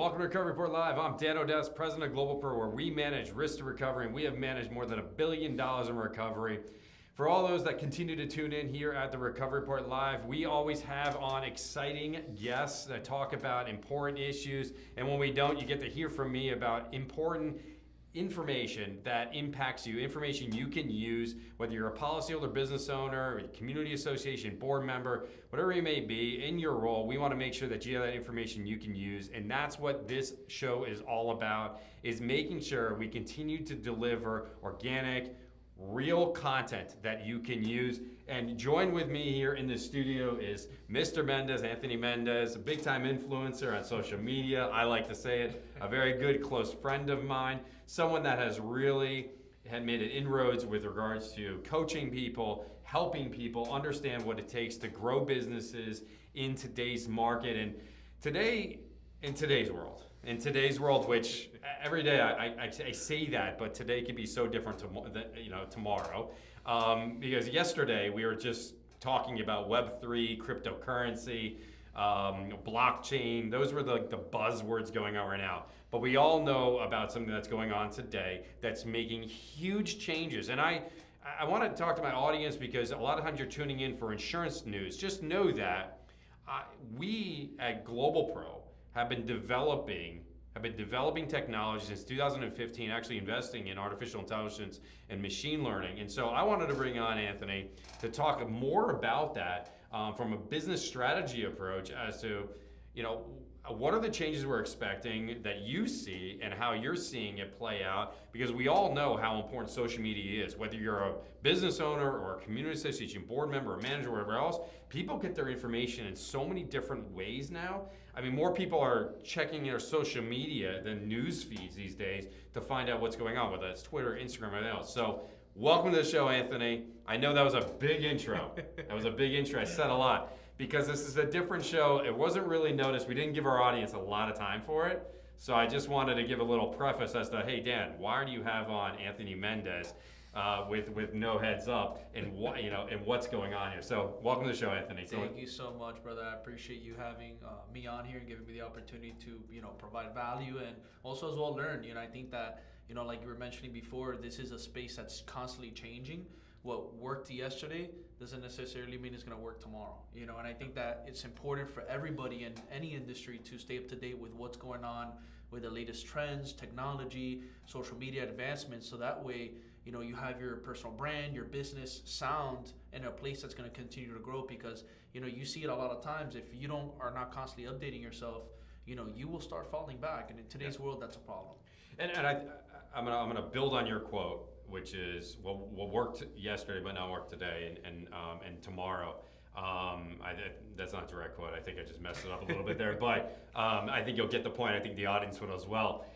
Welcome to Recovery Report Live. I'm Dan Odess, president of GlobalPro, where we manage risk to recovery, and we have managed more than $1 billion in recovery. For all those that continue to tune in here at the Recovery Report Live, we always have on exciting guests that talk about important issues, and when we don't, you get to hear from me about important information that impacts you, information you can use, whether you're a policyholder, business owner, a community association, board member, whatever you may be in your role. We want to make sure that you have that information you can use, and that's what this show is all about, is making sure we continue to deliver organic, real content that you can use. And join with me here in the studio is Mr. Mendez, Anthony Mendez, a big-time influencer on social media. I like to say it, a very good close friend of mine, someone that has really had made an inroads with regards to coaching people, helping people understand what it takes to grow businesses in today's market. And today, in today's world, which every day I say that, but today could be so different tomorrow. Because yesterday we were just talking about Web3, cryptocurrency, blockchain. Those were the buzzwords going on right now. But we all know about something that's going on today that's making huge changes. And I want to talk to my audience because a lot of times you're tuning in for insurance news. Just know that we at GlobalPro have been developing technology since 2015, actually investing in artificial intelligence and machine learning. And so I wanted to bring on Anthony to talk more about that from a business strategy approach as to, what are the changes we're expecting that you see and how you're seeing it play out? Because we all know how important social media is. Whether you're a business owner or a community association board member or manager or whatever else, people get their information in so many different ways now. I mean, more people are checking their social media than news feeds these days to find out what's going on, whether it's Twitter, Instagram, or anything else. So welcome to the show, Anthony. I know that was a big intro. I said a lot. Because this is a different show. It wasn't really noticed. We didn't give our audience a lot of time for it. So I just wanted to give a little preface as to, hey, Dan, why do you have on Anthony Mendez with no heads up and what's going on here? So welcome to the show, Anthony. Thank you so much, brother. I appreciate you having me on here and giving me the opportunity to, provide value and also as well learn. I think that, like you were mentioning before, this is a space that's constantly changing. What worked yesterday doesn't necessarily mean it's going to work tomorrow, and I think that it's important for everybody in any industry to stay up to date with what's going on with the latest trends, technology, social media advancements, so that way, you have your personal brand, your business sound in a place that's going to continue to grow, because, you see it a lot of times. If you are not constantly updating yourself, you will start falling back, and in today's world, that's a problem. And I'm gonna build on your quote, which is what worked yesterday but not work today and tomorrow. That's not a direct quote. I think I just messed it up a little bit there, but I think you'll get the point. I think the audience would as well.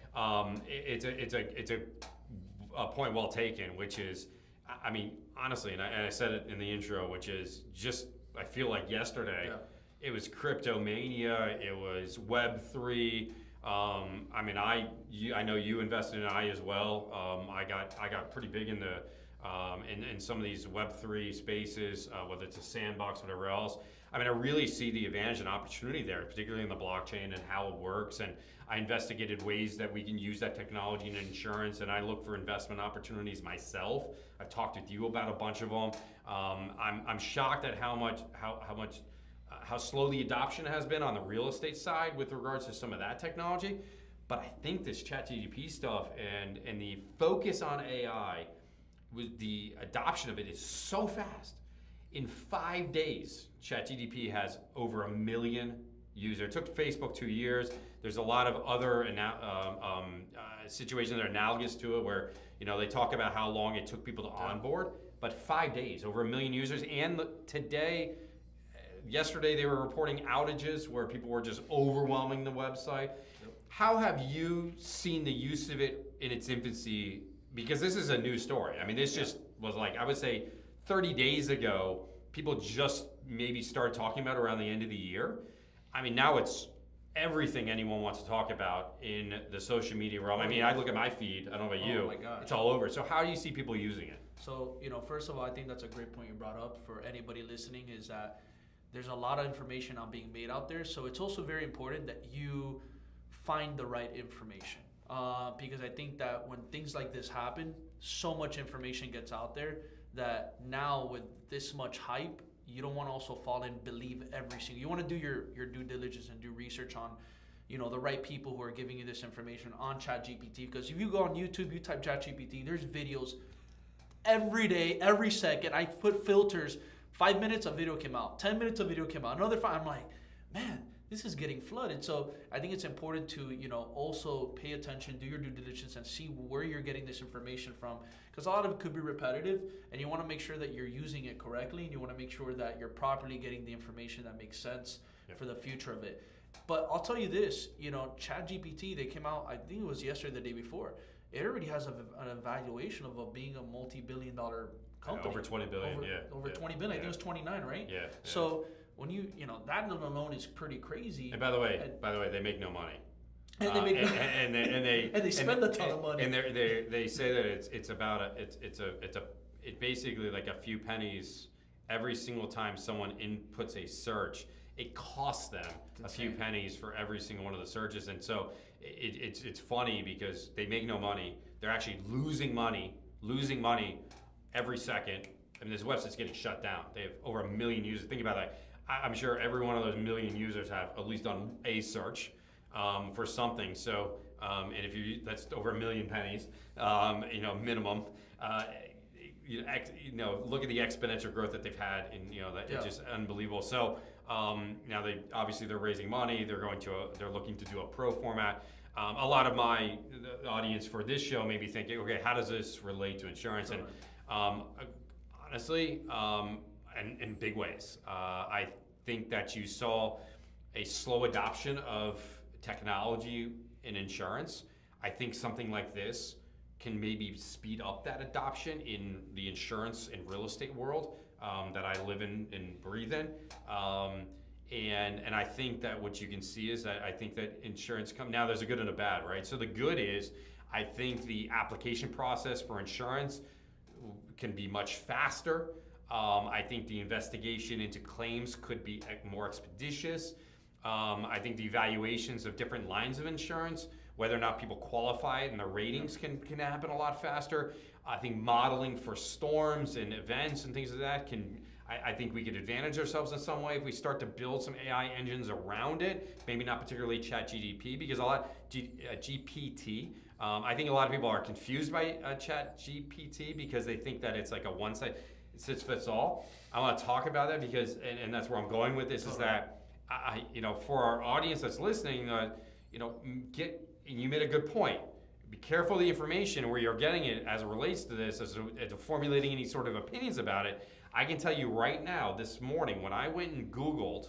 It's a point well taken, which is, I mean, honestly, and I said it in the intro, which is just, I feel like yesterday, It was cryptomania, it was Web3. I know you invested in I as well. I got pretty big in some of these Web3 spaces, whether it's a sandbox, whatever else. I really see the advantage and opportunity there, particularly in the blockchain and how it works. And I investigated ways that we can use that technology in insurance, and I look for investment opportunities myself. I've talked with you about a bunch of them. I'm shocked at how slow the adoption has been on the real estate side with regards to some of that technology. But I think this ChatGPT stuff and the focus on AI, with the adoption of it, is so fast. In 5 days, ChatGPT has over 1 million users. It took Facebook 2 years. There's a lot of other situations that are analogous to it where they talk about how long it took people to onboard. But 5 days, over 1 million users. And yesterday they were reporting outages where people were just overwhelming the website. How have you seen the use of it in its infancy? Because this is a new story. This just was like, I would say 30 days ago, people just maybe started talking about it around the end of the year. Now it's everything anyone wants to talk about in the social media realm. I look at my feed, I don't know about you, my gosh. It's all over. So how do you see people using it? So, first of all, I think that's a great point you brought up for anybody listening, is that there's a lot of information being made out there. So it's also very important that you find the right information. Because I think that when things like this happen, so much information gets out there that now with this much hype, you don't want to also fall and believe every single. You want to do your due diligence and do research on, the right people who are giving you this information on ChatGPT. Because if you go on YouTube, you type ChatGPT, there's videos every day, every second. I put filters. 5 minutes a video came out. 10 minutes a video came out. Another 5. I'm like, man, this is getting flooded. So I think it's important to, also pay attention, do your due diligence, and see where you're getting this information from. Because a lot of it could be repetitive, and you want to make sure that you're using it correctly, and you want to make sure that you're properly getting the information that makes sense for the future of it. But I'll tell you this, ChatGPT, they came out, I think it was yesterday, the day before. It already has an evaluation of being a multi-billion-dollar company. Over 20 billion, over 20 billion. I think it was 29, right? Yeah. So when that alone is pretty crazy. And by the way, they make no money. And they make and they spend a ton of money. And they say that it's basically like a few pennies every single time someone inputs a search. It costs them a few pennies for every single one of the searches, and so it's funny because they make no money. They're actually losing money every second. I mean, this website's getting shut down. They have over 1 million users. Think about that. I'm sure every one of those 1 million users have at least done a search for something. So, and if that's over 1 million pennies, minimum. Look at the exponential growth that they've had, and it's just unbelievable. So now they're raising money. They're looking to do a pro format. A lot of the audience for this show may be thinking, okay, how does this relate to insurance? Sure. And honestly, in big ways, I think that you saw a slow adoption of technology in insurance. I think something like this can maybe speed up that adoption in the insurance and real estate world that I live in and breathe in. And I think that what you can see is that I think that insurance now there's a good and a bad, right? So the good is I think the application process for insurance can be much faster. I think the investigation into claims could be more expeditious. I think the evaluations of different lines of insurance, whether or not people qualify and the ratings can happen a lot faster. I think modeling for storms and events and things like that I think we could advantage ourselves in some way if we start to build some AI engines around it. Maybe not particularly ChatGPT, because GPT. I think a lot of people are confused by ChatGPT because they think that it's like a one-size-fits-all. I want to talk about that because, and that's where I'm going with this, is that for our audience that's listening, you made a good point. Be careful of the information where you're getting it as it relates to this, as to formulating any sort of opinions about it. I can tell you right now, this morning, when I went on Google,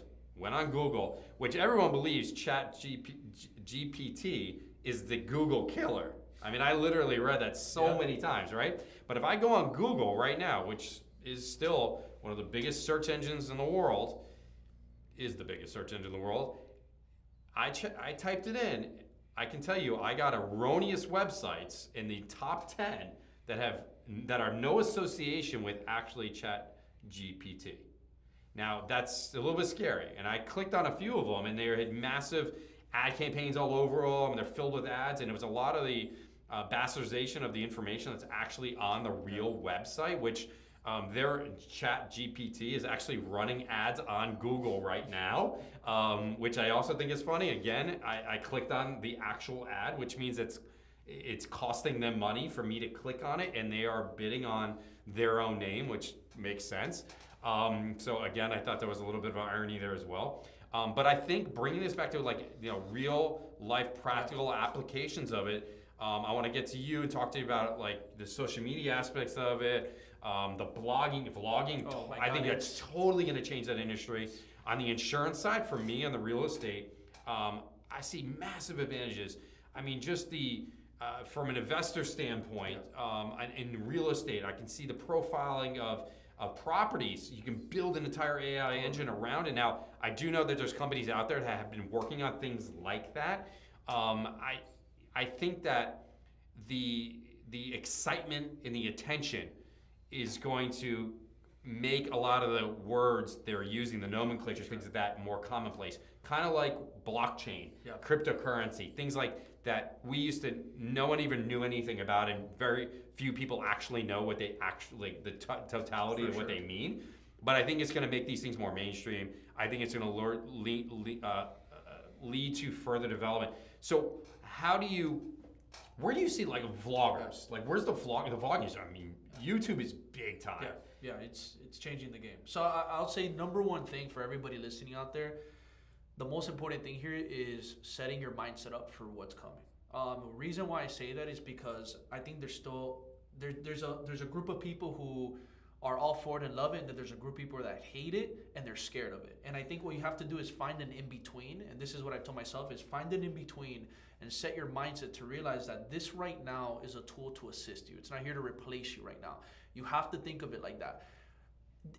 which everyone believes GPT is the Google killer. I mean, I literally read that so many times, right? But if I go on Google right now, which is still one of the biggest search engines in the world, I typed it in. I can tell you, I got erroneous websites in the top 10 that are no association with actually ChatGPT. Now that's a little bit scary, and I clicked on a few of them, and they had massive ad campaigns all over them, and they're filled with ads, and it was a lot of the bastardization of the information that's actually on the real website, which their ChatGPT is actually running ads on Google right now, which I also think is funny. Again, I clicked on the actual ad, which means it's costing them money for me to click on it, and they are bidding on their own name, which makes sense. So again, I thought there was a little bit of irony there as well. But I think bringing this back to real life practical applications of it, I want to get to you and talk to you about the social media aspects of it. The vlogging, I think that's totally going to change that industry. On the insurance side, for me, on the real estate, I see massive advantages. I mean, just from an investor standpoint, in real estate, I can see the profiling of properties. You can build an entire AI engine around it. Now, I do know that there's companies out there that have been working on things like that. I think that the excitement and the attention is going to make a lot of the words they're using, the nomenclature, things like that, more commonplace. Kind of like blockchain, cryptocurrency, things like that we used to, no one even knew anything about, and very few people actually know what they actually, the totality of what they mean. But I think it's going to make these things more mainstream. I think it's going to lead to further development. So where do you see like vloggers? Like where's the vlogging? The vlogging is, I mean, YouTube is big time. Yeah, it's changing the game. So I'll say number one thing for everybody listening out there, the most important thing here is setting your mindset up for what's coming. The reason why I say that is because I think there's a group of people who are all for it and love it, and then there's a group of people that hate it and they're scared of it. And I think what you have to do is find an in-between, and this is what I told myself, is find an in-between and set your mindset to realize that this right now is a tool to assist you. It's not here to replace you right now. You have to think of it like that.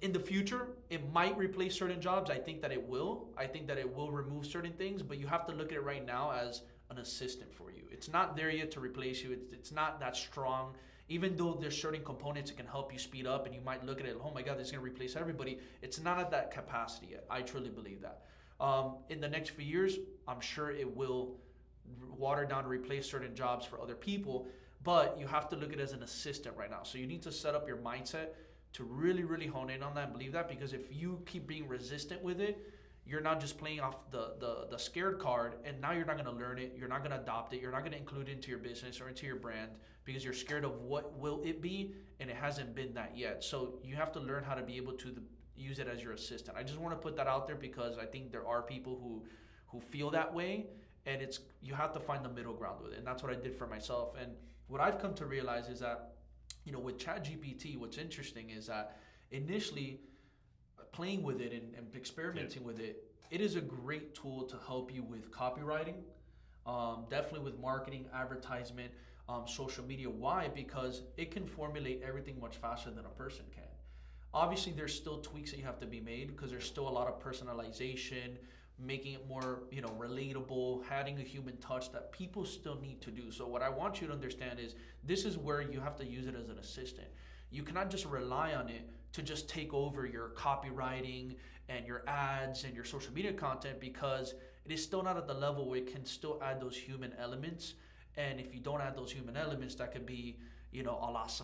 In the future, it might replace certain jobs. I think that it will. I think that it will remove certain things, but you have to look at it right now as an assistant for you. It's not there yet to replace you. It's not that strong. Even though there's certain components that can help you speed up, and you might look at it, oh my God, this is going to replace everybody. It's not at that capacity yet. I truly believe that. In the next few years, I'm sure it will water down to replace certain jobs for other people, but you have to look at it as an assistant right now. So you need to set up your mindset to really, really hone in on that and believe that, because if you keep being resistant with it, you're not just playing off the scared card, and now you're not going to learn it, you're not going to adopt it, you're not going to include it into your business or into your brand because you're scared of what will it be, and it hasn't been that yet. So you have to learn how to be able to use it as your assistant. I just want to put that out there because I think there are people who feel that way, and you have to find the middle ground with it, and that's what I did for myself. And what I've come to realize is that, with ChatGPT, what's interesting is that initially playing with it and experimenting with it, it is a great tool to help you with copywriting, definitely with marketing, advertisement, social media. Why? Because it can formulate everything much faster than a person can. Obviously, there's still tweaks that you have to be made because there's still a lot of personalization, making it more, relatable, adding a human touch that people still need to do. So what I want you to understand is this is where you have to use it as an assistant. You cannot just rely on it to just take over your copywriting and your ads and your social media content, because it is still not at the level where it can still add those human elements. And if you don't add those human elements, that could be, a loss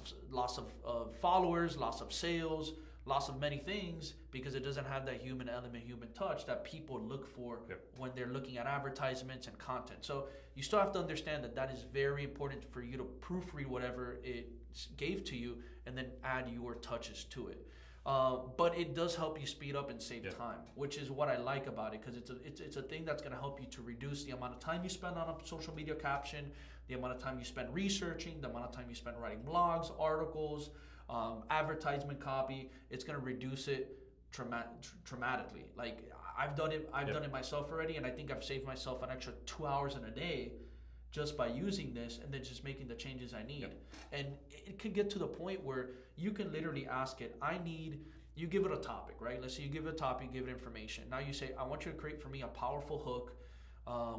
of followers, loss of sales, loss of many things, because it doesn't have that human element, human touch that people look for when they're looking at advertisements and content. So you still have to understand that is very important for you to proofread whatever it gave to you and then add your touches to it. But it does help you speed up and save time, which is what I like about it, because it's a thing that's going to help you to reduce the amount of time you spend on a social media caption, the amount of time you spend researching, the amount of time you spend writing blogs, articles, advertisement copy. It's going to reduce it dramatically. Like I've done it myself already, and I think I've saved myself an extra 2 hours in a day just by using this and then just making the changes I need. And it could get to the point where you can literally ask it, you give it a topic, right? Let's say you give it a topic, give it information. Now you say, I want you to create for me a powerful hook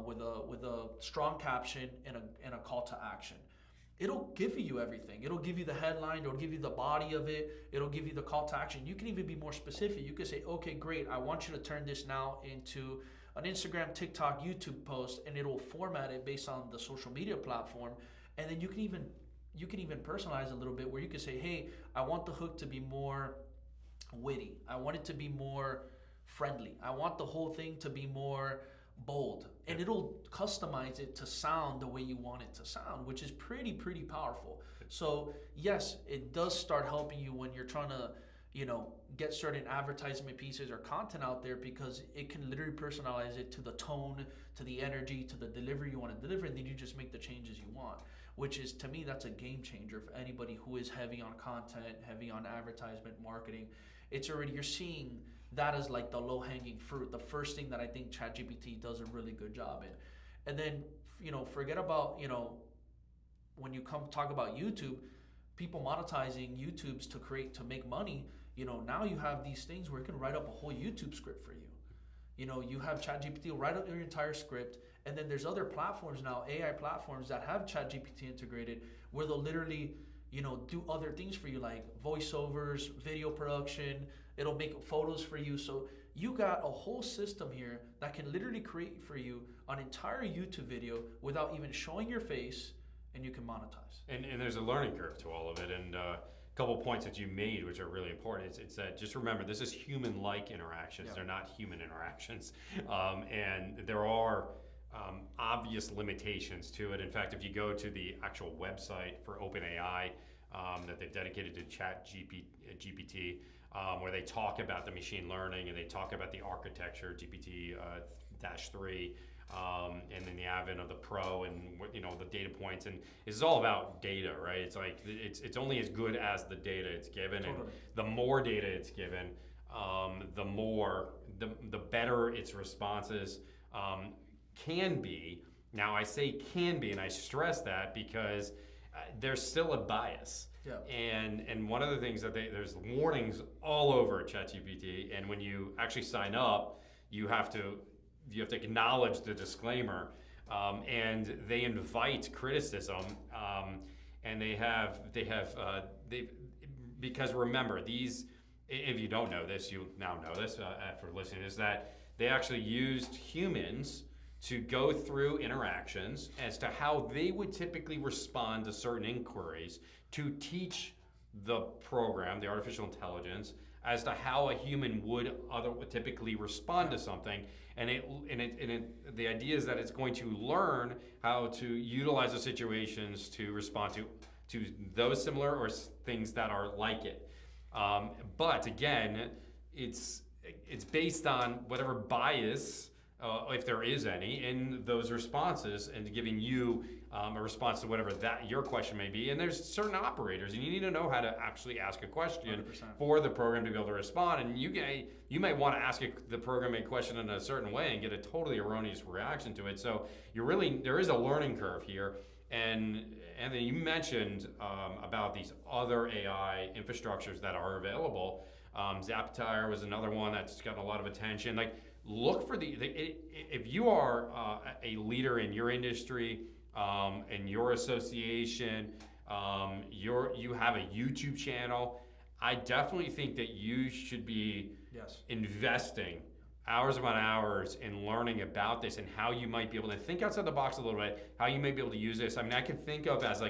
with a strong caption and a call to action. It'll give you everything. It'll give you the headline, it'll give you the body of it, it'll give you the call to action. You can even be more specific. You could say, okay, great, I want you to turn this now into an Instagram, TikTok, YouTube post, and it'll format it based on the social media platform. And then you can even personalize a little bit, where you can say, hey, I want the hook to be more witty. I want it to be more friendly. I want the whole thing to be more bold, and it'll customize it to sound the way you want it to sound, which is pretty powerful. So yes, it does start helping you when you're trying to get certain advertisement pieces or content out there, because it can literally personalize it to the tone, to the energy, to the delivery you want to deliver, and then you just make the changes you want, which is, to me, that's a game changer for anybody who is heavy on content, heavy on advertisement, marketing. You're seeing that as like the low-hanging fruit, the first thing that I think ChatGPT does a really good job in. And then, forget about, when you come talk about YouTube, people monetizing YouTubes to make money, now you have these things where it can write up a whole YouTube script for you. You have ChatGPT write up your entire script, and then there's other platforms now, AI platforms that have ChatGPT integrated, where they'll literally do other things for you like voiceovers, video production. It'll make photos for you. So you got a whole system here that can literally create for you an entire YouTube video without even showing your face, and you can monetize. And there's a learning curve to all of it. And a couple points that you made, which are really important, it's that just remember, this is human-like interactions. They're not human interactions. And there are obvious limitations to it. In fact, if you go to the actual website for OpenAI that they've dedicated to GPT, where they talk about the machine learning and they talk about the architecture, GPT-3, and then the advent of the Pro and the data points, and it's all about data, right? It's like it's only as good as the data it's given, and the more data it's given, the better its responses can be. Now I say can be, and I stress that because there's still a bias. Yeah. And one of the things that there's warnings all over ChatGPT, and when you actually sign up, you have to acknowledge the disclaimer, and they invite criticism, and because remember, these, if you don't know this, you now know this after listening, is that they actually used humans to go through interactions as to how they would typically respond to certain inquiries to teach the program, the artificial intelligence, as to how a human would typically respond to something. And the idea is that it's going to learn how to utilize the situations to respond to those similar or things that are like it. But again, it's based on whatever bias, if there is any, in those responses, and giving you a response to whatever that your question may be. And there's certain operators, and you need to know how to actually ask a question 100%. for the program to be able to respond. And you may want to ask the program a question in a certain way and get a totally erroneous reaction to it. So there is a learning curve here. And Anthony, you mentioned about these other AI infrastructures that are available. Zapier was another one that's gotten a lot of attention. Like, look for if you are a leader in your industry, in your association, you have a YouTube channel, I definitely think that you should be investing hours upon hours in learning about this and how you might be able to think outside the box a little bit, how you might be able to use this. I mean, I can think of as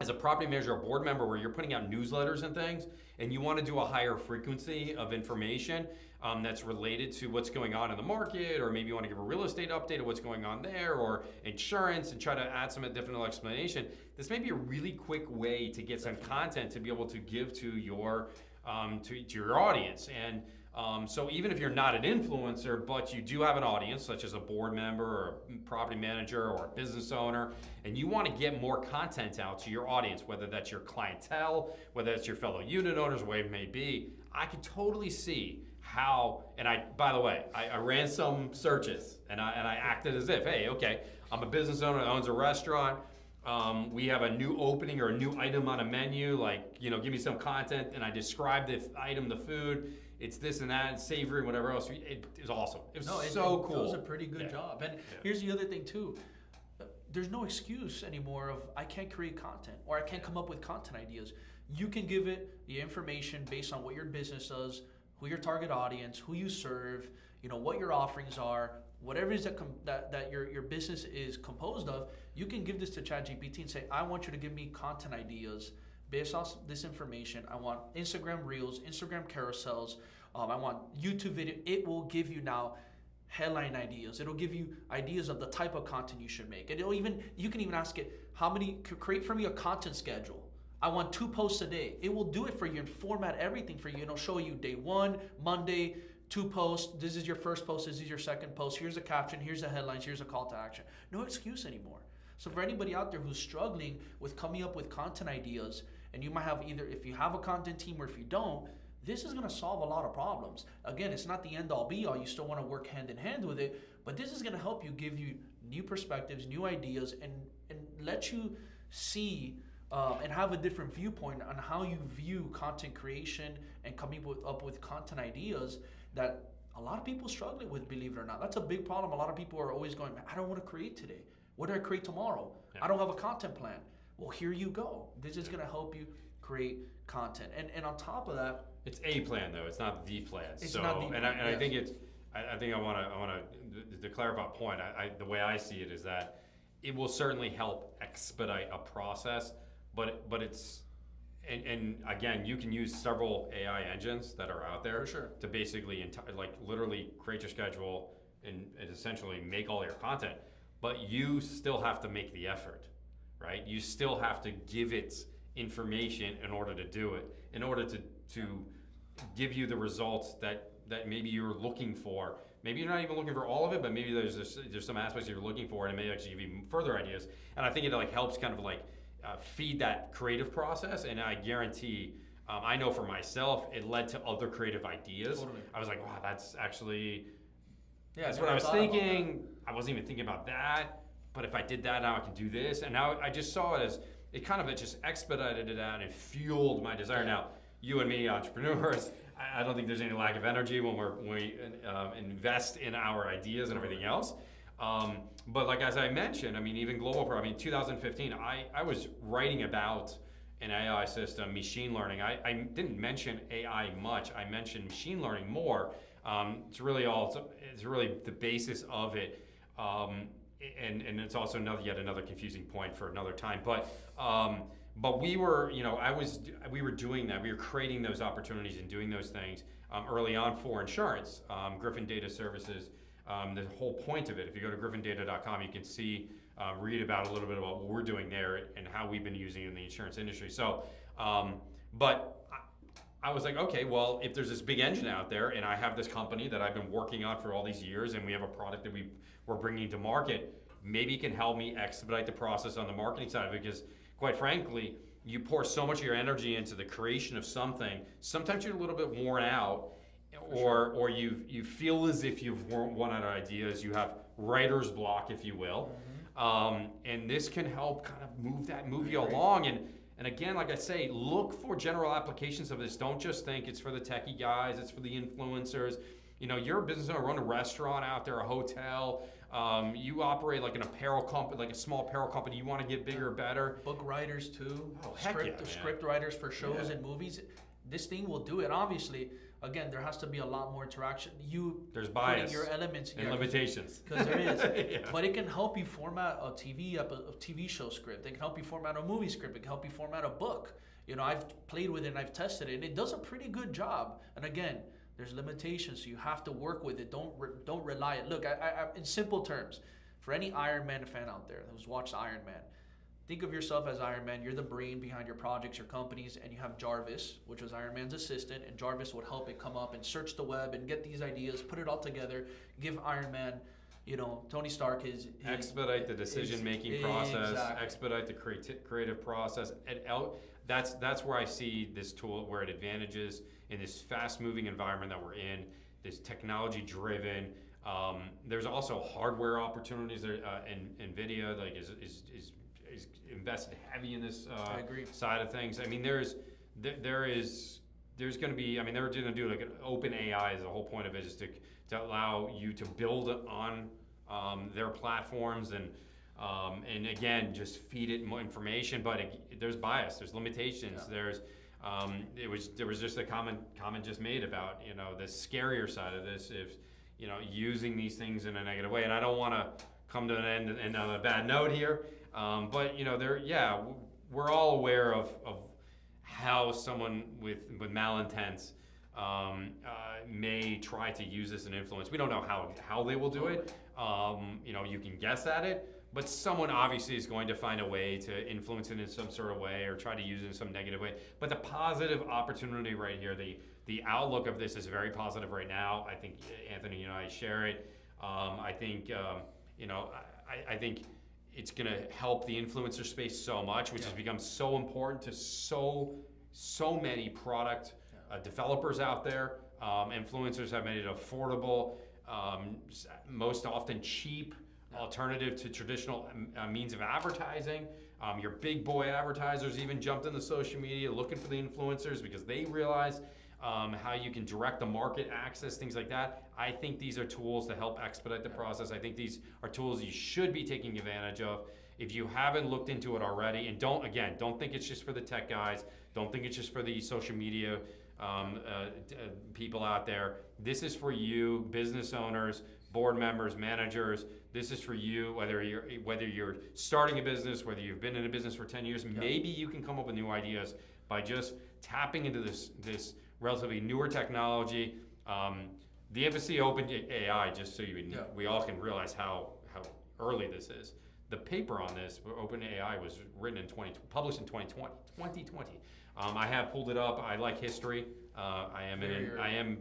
a property manager or board member where you're putting out newsletters and things, and you want to do a higher frequency of information that's related to what's going on in the market, or maybe you want to give a real estate update of what's going on there, or insurance, and try to add some additional explanation. This may be a really quick way to get some content to be able to give to your audience. And so even if you're not an influencer, but you do have an audience, such as a board member or a property manager or a business owner, and you want to get more content out to your audience, whether that's your clientele, whether that's your fellow unit owners, whatever it may be, I could totally see how, and by the way, I ran some searches, and I acted as if, hey, okay, I'm a business owner that owns a restaurant. We have a new opening or a new item on a menu, give me some content, and I described the item, the food. It's this and that, it's savory, whatever else. It was awesome. It was so cool. It was a pretty good job. And here's the other thing too. There's no excuse anymore of I can't create content or I can't come up with content ideas. You can give it the information based on what your business does, who your target audience, who you serve, what your offerings are, whatever it is that your business is composed of. You can give this to ChatGPT and say, I want you to give me content ideas based off this information. I want Instagram Reels, Instagram carousels. I want YouTube video. It will give you now headline ideas. It'll give you ideas of the type of content you should make. You can even ask it, create for me a content schedule. I want 2 posts a day. It will do it for you and format everything for you. It'll show you day 1, Monday, 2 posts. This is your first post. This is your second post. Here's a caption. Here's the headlines. Here's a call to action. No excuse anymore. So for anybody out there who's struggling with coming up with content ideas, and you might have either, if you have a content team or if you don't, this is going to solve a lot of problems. Again, it's not the end all be all. You still want to work hand in hand with it, but this is going to help you, give you new perspectives, new ideas, and let you see and have a different viewpoint on how you view content creation and coming up with content ideas that a lot of people struggle with, believe it or not. That's a big problem. A lot of people are always going, I don't want to create today. What do I create tomorrow? Yeah. I don't have a content plan. well, here you go. This is gonna help you create content. And on top of that, It's a plan though. It's not the plan. It's so, not the and plan, I yes. think it's. I think I want to clarify a point. The way I see it is that it will certainly help expedite a process, but it's. And again, you can use several AI engines that are out there For sure. to basically like literally create your schedule and essentially make all your content. But you still have to make the effort, right? You still have to give it information in order to do it, in order to give you the results that maybe you're looking for. Maybe you're not even looking for all of it, but maybe there's some aspects you're looking for, and it may actually give you further ideas. And I think it like helps kind of like feed that creative process. And I guarantee, I know for myself, it led to other creative ideas. Totally. I was like, wow, that's actually yeah, that's I what I never was thought about thinking. I wasn't even thinking about that. But if I did that, now I can do this. And now I just saw it as it kind of just expedited it out and fueled my desire. Yeah. Now, you and me, entrepreneurs, I don't think there's any lack of energy when we invest in our ideas and everything else. But like as I mentioned, I mean, even GlobalPro, I mean, 2015, I was writing about an AI system, machine learning. I didn't mention AI much. I mentioned machine learning more. It's really the basis of it. And it's also yet another confusing point for another time. But we were, we were doing that. We were creating those opportunities and doing those things early on for insurance. Griffin Data Services, the whole point of it, if you go to griffindata.com, you can see, read about a little bit about what we're doing there and how we've been using it in the insurance industry. So, but I was like, okay, well, if there's this big engine out there and I have this company that I've been working on for all these years and we have a product that we're bringing to market, maybe it can help me expedite the process on the marketing side, because quite frankly, you pour so much of your energy into the creation of something, sometimes you're a little bit worn out, or you feel as if you've run out of ideas, you have writer's block, if you will. And this can help kind of move you along. And again, like I say, look for general applications of this. Don't just think it's for the techie guys, it's for the influencers. You're a business owner, run a restaurant out there, a hotel. You operate like an apparel company, like a small apparel company. You want to get bigger, better. Book writers too. Oh, heck yeah, man. Script writers for shows and movies. This thing will do it. Obviously, again, there has to be a lot more interaction. There's bias your elements and limitations. Because there is. Yeah. But it can help you format a TV show script. It can help you format a movie script. It can help you format a book. I've played with it and I've tested it, and it does a pretty good job. And again, there's limitations, so you have to work with it. Don't rely it. Look, I in simple terms, for any Iron Man fan out there who's watched Iron Man, think of yourself as Iron Man. You're the brain behind your projects, your companies, and you have Jarvis, which was Iron Man's assistant, and Jarvis would help it come up and search the web and get these ideas, put it all together, give Iron Man, Tony Stark his expedite the decision-making process, exactly. Expedite the creative process. And that's where I see this tool, where it advantages in this fast-moving environment that we're in, this technology-driven. There's also hardware opportunities there. NVIDIA is invested heavy in this I agree. side of things. I mean, there's going to be. I mean, they're going to do like an open AI. Is the whole point of it, is to allow you to build on their platforms and again, just feed it more information. But there's bias, there's limitations, there's there was just a comment just made about the scarier side of this, if using these things in a negative way. And I don't want to come to an end on a bad note here, but we're all aware of how someone with malintents may try to use this and influence. We don't know how they will do it. You can guess at it, but someone obviously is going to find a way to influence it in some sort of way or try to use it in some negative way. But the positive opportunity right here, the outlook of this is very positive right now. I think Anthony and I share it. I think I think it's going to help the influencer space so much, which has become so important to so many product developers out there. Influencers have made it affordable, most often cheap alternative to traditional means of advertising. Your big boy advertisers even jumped into social media looking for the influencers because they realize how you can direct the market access, things like that. I think these are tools to help expedite the process. I think these are tools you should be taking advantage of. if you haven't looked into it already, and don't think it's just for the tech guys, don't think it's just for the social media people out there. This is for you, business owners, board members, managers. This is for you, whether you're starting a business, whether you've been in a business for 10 years. Maybe you can come up with new ideas by just tapping into this relatively newer technology. The FSC opened AI, just so we all can realize how early this is. The paper on this, OpenAI, was written published in 2020. I have pulled it up. I like history. I am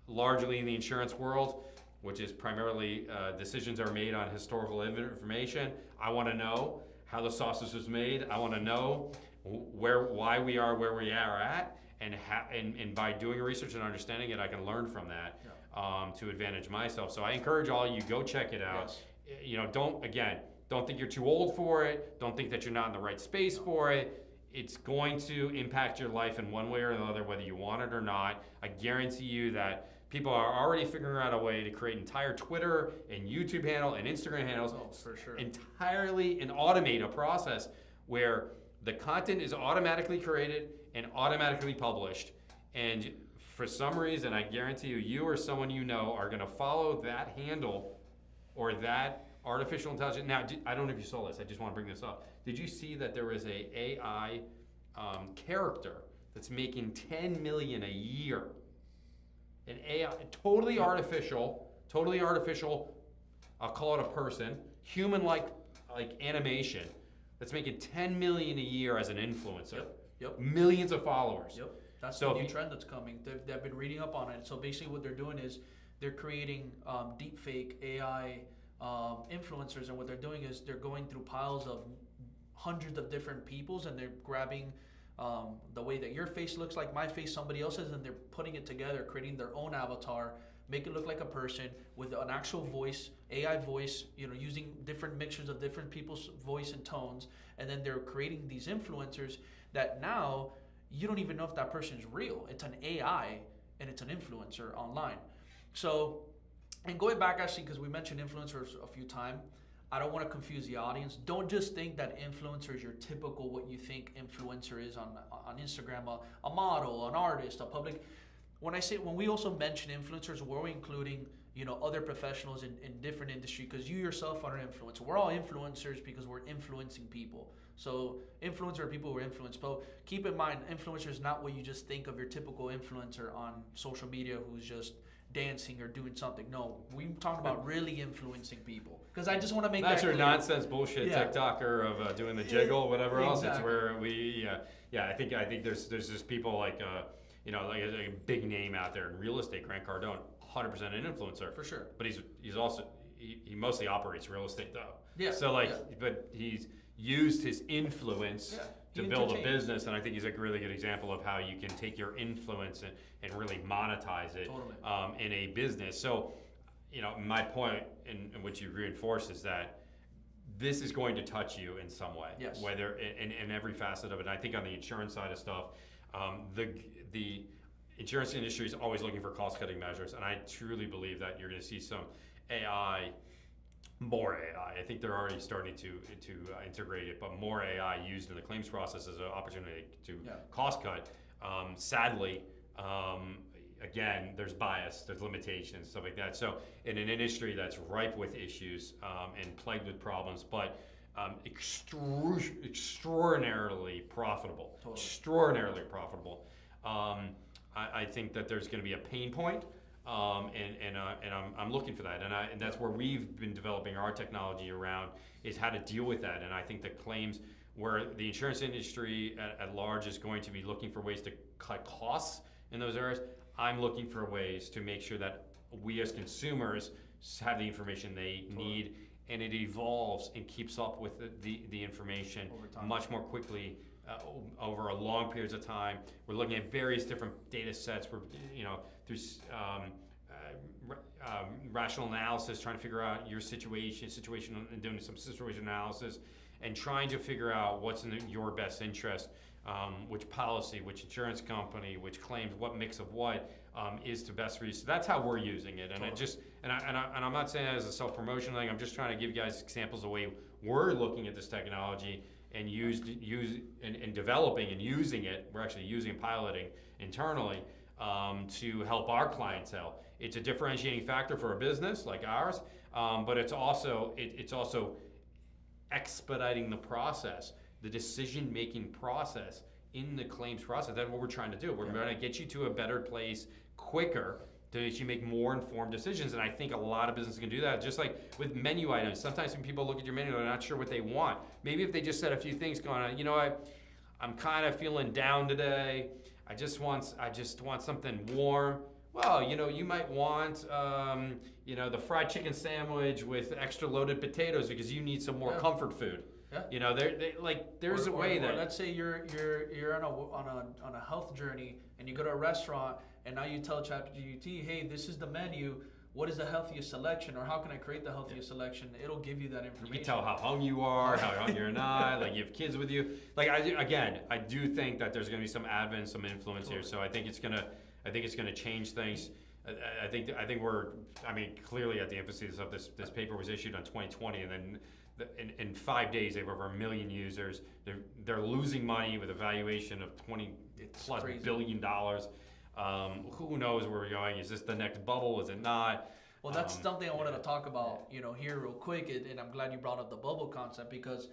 largely in the insurance world, which is primarily decisions are made on historical information. I want to know how the sausage was made. I want to know why we are where we are at, and by doing research and understanding it, I can learn from that to advantage myself. So I encourage all you, go check it out. Yes. Don't think you're too old for it. Don't think that you're not in the right space for it. It's going to impact your life in one way or another, whether you want it or not. I guarantee you that people are already figuring out a way to create entire Twitter and YouTube handle and Instagram handles for sure. entirely, and automate a process where the content is automatically created and automatically published. And for some reason, I guarantee you or someone you know are going to follow that handle or that artificial intelligence. Now, I don't know if you saw this. I just want to bring this up. Did you see that there is a AI character that's making $10 million a year? An AI, totally artificial. I'll call it a person, human-like animation that's making $10 million a year as an influencer. Yep. Millions of followers. Yep. That's the new trend that's coming. They've been reading up on it. So basically, what they're doing is they're creating deepfake AI influencers, and what they're doing is they're going through piles of hundreds of different peoples, and they're grabbing the way that your face looks like my face, somebody else's, and they're putting it together, creating their own avatar, make it look like a person with an actual voice, AI voice, using different mixtures of different people's voice and tones, and then they're creating these influencers that now you don't even know if that person's real. It's an AI and it's an influencer online. So, and going back actually, because we mentioned influencers a few times, I don't want to confuse the audience. Don't just think that influencer is your typical what you think influencer is on Instagram, a model, an artist, a public. When we also mention influencers, we're including other professionals in different industry, because you yourself are an influencer. We're all influencers because we're influencing people. So influencer are people who are influenced. But keep in mind, influencer is not what you just think of your typical influencer on social media who's just dancing or doing something. No, we talk about really influencing people. Because I just want to make that's that your clear. nonsense bullshit TikToker of doing the jiggle, whatever else. It's where we, I think there's just people like a big name out there in real estate, Grant Cardone, 100% an influencer for sure. But he's also he mostly operates real estate though. Yeah. So but he's used his influence to build a business, and I think he's a really good example of how you can take your influence and really monetize it in a business. So, my point, in which you reinforce, is that this is going to touch you in some way, whether in every facet of it. And I think on the insurance side of stuff, the insurance industry is always looking for cost-cutting measures, and I truly believe that you're going to see some more AI. I think they're already starting to integrate it, but more AI used in the claims process as an opportunity to cost cut. Sadly, again, there's bias, there's limitations, stuff like that. So in an industry that's ripe with issues and plagued with problems, but extraordinarily profitable, I think that there's going to be a pain point. And I'm looking for that, and that's where we've been developing our technology around, is how to deal with that. And I think the claims, where the insurance industry at large is going to be looking for ways to cut costs in those areas, I'm looking for ways to make sure that we as consumers have the information they need, and it evolves and keeps up with the information much more quickly. Over a long periods of time. We're looking at various different data sets. We're, through rational analysis, trying to figure out your situation, and doing some situation analysis, and trying to figure out what's in your best interest, which policy, which insurance company, which claims, what mix of what is to best for you. So that's how we're using it. And I'm not saying that as a self-promotion thing. I'm just trying to give you guys examples of the way we're looking at this technology and developing and using it. We're actually using and piloting internally to help our clientele. It's a differentiating factor for a business like ours, but it's also expediting the process, the decision-making process in the claims process. That's what we're trying to do. We're trying to get you to a better place quicker to let you make more informed decisions. And I think a lot of businesses can do that. Just like with menu items, sometimes when people look at your menu, they're not sure what they want. Maybe if they just said a few things going on, you know what, I'm kind of feeling down today. I just want something warm. Well, you know, you might want, the fried chicken sandwich with extra loaded potatoes because you need some more comfort food. Yeah. You know, there's a way that. Let's say you're on a health journey and you go to a restaurant and now you tell ChatGPT, hey, this is the menu. What is the healthiest selection, or how can I create the healthiest selection? It'll give you that information. You can tell how hungry you are, how hungry you're not. Like you have kids with you. Like I do think that there's going to be some advent, some influence here. So I think it's gonna change things. I think we're. I mean, clearly at the emphasis of this paper was issued on 2020, and then. In 5 days, they have over 1 million users. They're losing money with a valuation of $20+ billion. Who knows where we're going? Is this the next bubble? Is it not? Well, that's something I wanted to talk about, here real quick, and I'm glad you brought up the bubble concept, because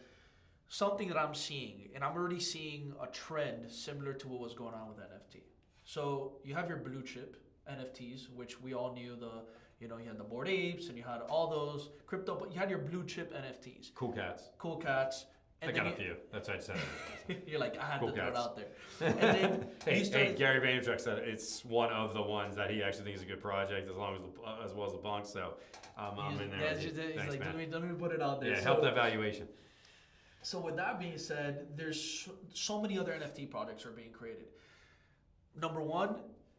something that I'm seeing, and I'm already seeing a trend similar to what was going on with NFT. So you have your blue chip NFTs, which we all knew you had the Bored Apes and you had all those crypto, but you had your blue chip NFTs. Cool cats. And I got a few. That's what I said. You're like, I had cool to throw it cats. out there. And then Gary Vaynerchuk said it's one of the ones that he actually thinks is a good project, as well as the bunk. So I'm in there. He's Thanks, like, man. don't even put it out there. Yeah, help that valuation. So with that being said, there's so many other NFT projects are being created. Number one,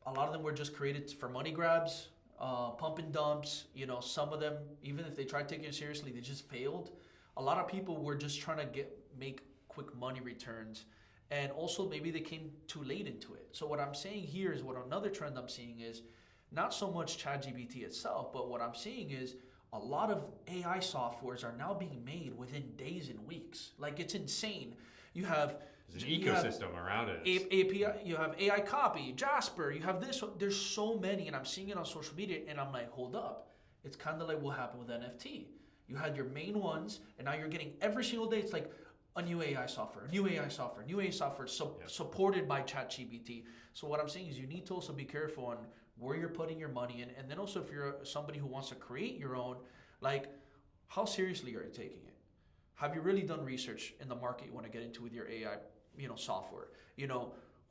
a lot of them were just created for money grabs. Pump and dumps, some of them, even if they tried taking it seriously, they just failed. A lot of people were just trying to make quick money returns, and also maybe they came too late into it. So what I'm saying here is, what another trend I'm seeing is not so much ChatGPT itself, but what I'm seeing is a lot of AI softwares are now being made within days and weeks. Like, it's insane. You have there's an ecosystem around it. API, you have AI copy, Jasper, you have this. There's so many, and I'm seeing it on social media, and I'm like, hold up. It's kind of like what happened with NFT. You had your main ones, and now you're getting every single day. It's like a new AI software, supported by ChatGPT. So what I'm saying is, you need to also be careful on where you're putting your money in, and then also if you're somebody who wants to create your own, like, how seriously are you taking it? Have you really done research in the market you want to get into with your AI, software?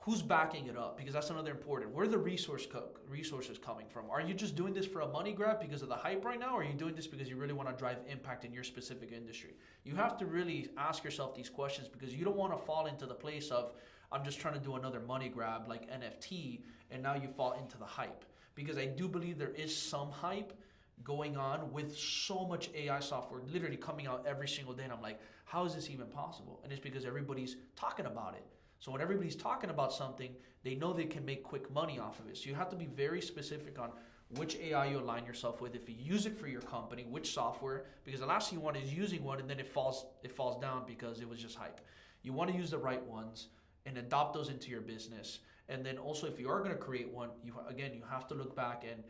Who's backing it up? Because that's another important. Where are the resources coming from? Are you just doing this for a money grab because of the hype right now? Or are you doing this because you really want to drive impact in your specific industry? You have to really ask yourself these questions, because you don't want to fall into the place of, I'm just trying to do another money grab like NFT, and now you fall into the hype. Because I do believe there is some hype going on with so much AI software literally coming out every single day, and I'm like, how is this even possible? And it's because everybody's talking about it. So when everybody's talking about something, they know they can make quick money off of it. So you have to be very specific on which AI you align yourself with. If you use it for your company, which software, because the last thing you want is using one and then it falls down because it was just hype. You want to use the right ones and adopt those into your business. And then also, if you are going to create one, you have to look back and,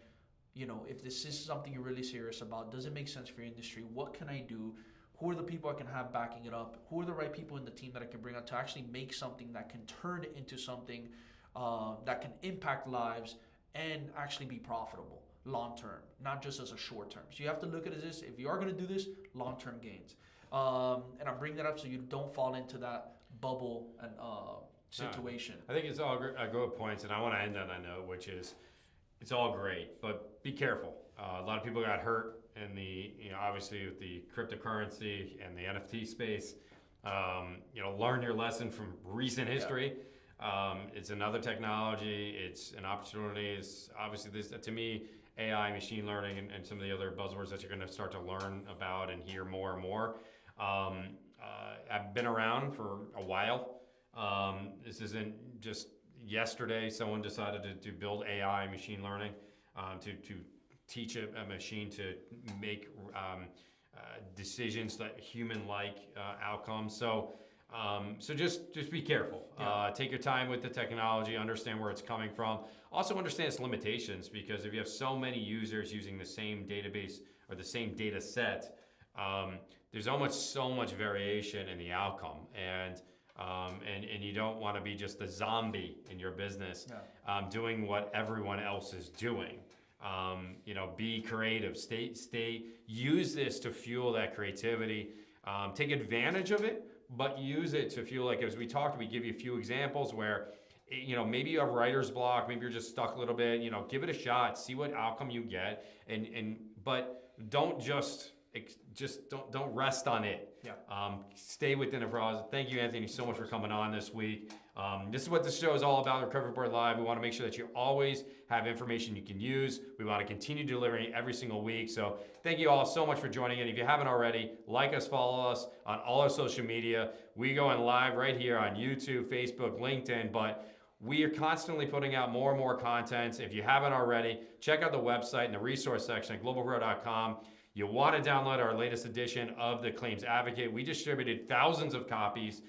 if this is something you're really serious about, does it make sense for your industry? What can I do? Who are the people I can have backing it up? Who are the right people in the team that I can bring on to actually make something that can turn into something that can impact lives and actually be profitable long term, not just as a short term. So you have to look at it as, if you are going to do this, long term gains. And I'm bringing that up so you don't fall into that bubble and situation. I think it's all good points, and I want to end on that note, which is, it's all great, but be careful. A lot of people got hurt in the, obviously with the cryptocurrency and the NFT space. Learn your lesson from recent history. It's another technology. It's an opportunity. It's obviously this, to me, AI, machine learning, and some of the other buzzwords that you're going to start to learn about and hear more and more. I've been around for a while. This isn't just yesterday someone decided to build AI, machine learning, to teach a machine to make decisions, that human-like outcomes. So just be careful. Take your time with the technology, understand where it's coming from. Also understand its limitations, because if you have so many users using the same database or the same data set, there's almost so much variation in the outcome. And you don't want to be just the zombie in your business, doing what everyone else is doing. Be creative, use this to fuel that creativity, take advantage of it, but use it to fuel, like as we talked, we give you a few examples where, maybe you have writer's block, maybe you're just stuck a little bit, give it a shot, see what outcome you get, but don't don't rest on it. Stay within the process. Thank you, Anthony, so much for coming on this week. This is what this show is all about, Recovery Report Live. We want to make sure that you always have information you can use. We want to continue delivering every single week. So thank you all so much for joining in. If you haven't already, like us, follow us on all our social media. We go in live right here on YouTube, Facebook, LinkedIn, but we are constantly putting out more and more content. If you haven't already, check out the website in the resource section at globalpro.com. You want to download our latest edition of the Claims Advocate. We distributed thousands of copies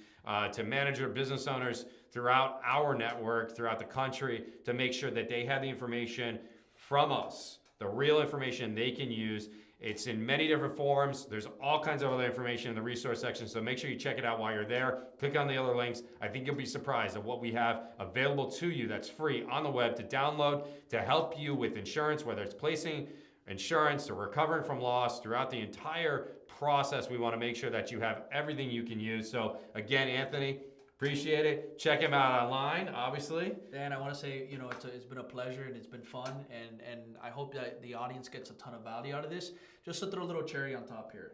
to manager business owners throughout our network, throughout the country, to make sure that they have the information from us, the real information they can use. It's in many different forms. There's all kinds of other information in the resource section, so make sure you check it out while you're there. Click on the other links. I think you'll be surprised at what we have available to you that's free on the web to download to help you with insurance, whether it's placing insurance or recovering from loss. Throughout the entire process, we want to make sure that you have everything you can use. So again, Anthony, appreciate it. Check him out online, obviously. And I want to say, it's been a pleasure and it's been fun, and I hope that the audience gets a ton of value out of this. Just to throw a little cherry on top here,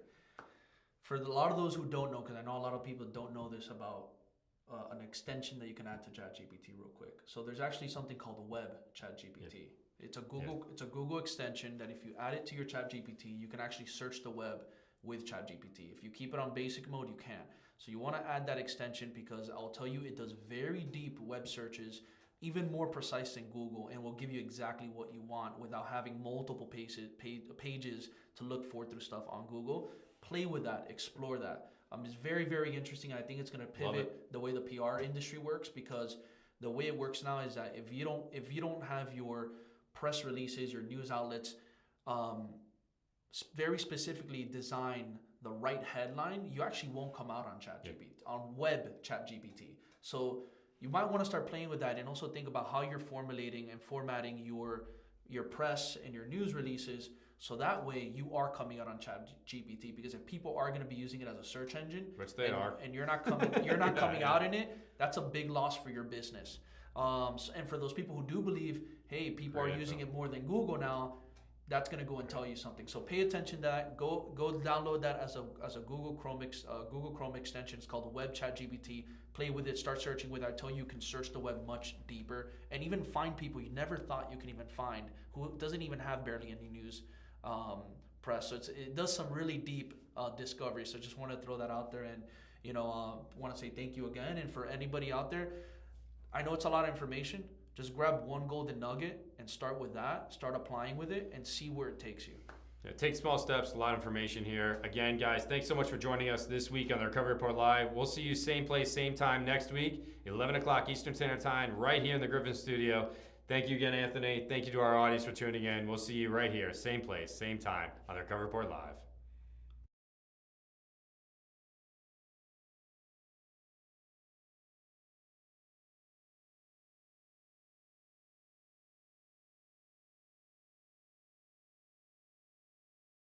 for a lot of those who don't know, because I know a lot of people don't know this about an extension that you can add to ChatGPT real quick. So there's actually something called Web ChatGPT. Yeah. It's a Google extension that if you add it to your ChatGPT, you can actually search the web with ChatGPT. If you keep it on basic mode, you can. So you want to add that extension, because I'll tell you, it does very deep web searches, even more precise than Google, and will give you exactly what you want without having multiple pages to look for through stuff on Google. Play with that, explore that. It's very, very interesting. I think it's going to pivot the way the PR industry works, because the way it works now is that if you don't have your press releases, your news outlets, very specifically design the right headline, you actually won't come out on ChatGPT, on web ChatGPT. So you might want to start playing with that, and also think about how you're formulating and formatting your press and your news releases, so that way you are coming out on ChatGPT. Because if people are going to be using it as a search engine, which they are, and you're not coming out in it, that's a big loss for your business. And for those people who do believe, hey, people are using it more than Google now, that's going to go and tell you something. So pay attention to that. Go download that as a Google Chrome extension. It's called Web ChatGPT. Play with it. Start searching with it. I tell you, you can search the web much deeper and even find people you never thought you can even find, who doesn't even have barely any news press. So it does some really deep discovery. So just want to throw that out there, and want to say thank you again. And for anybody out there, I know it's a lot of information. Just grab one golden nugget and start with that. Start applying with it and see where it takes you. Yeah, take small steps, a lot of information here. Again, guys, thanks so much for joining us this week on the Recovery Report Live. We'll see you same place, same time next week, 11 o'clock Eastern Standard Time, right here in the Griffin Studio. Thank you again, Anthony. Thank you to our audience for tuning in. We'll see you right here, same place, same time on the Recovery Report Live.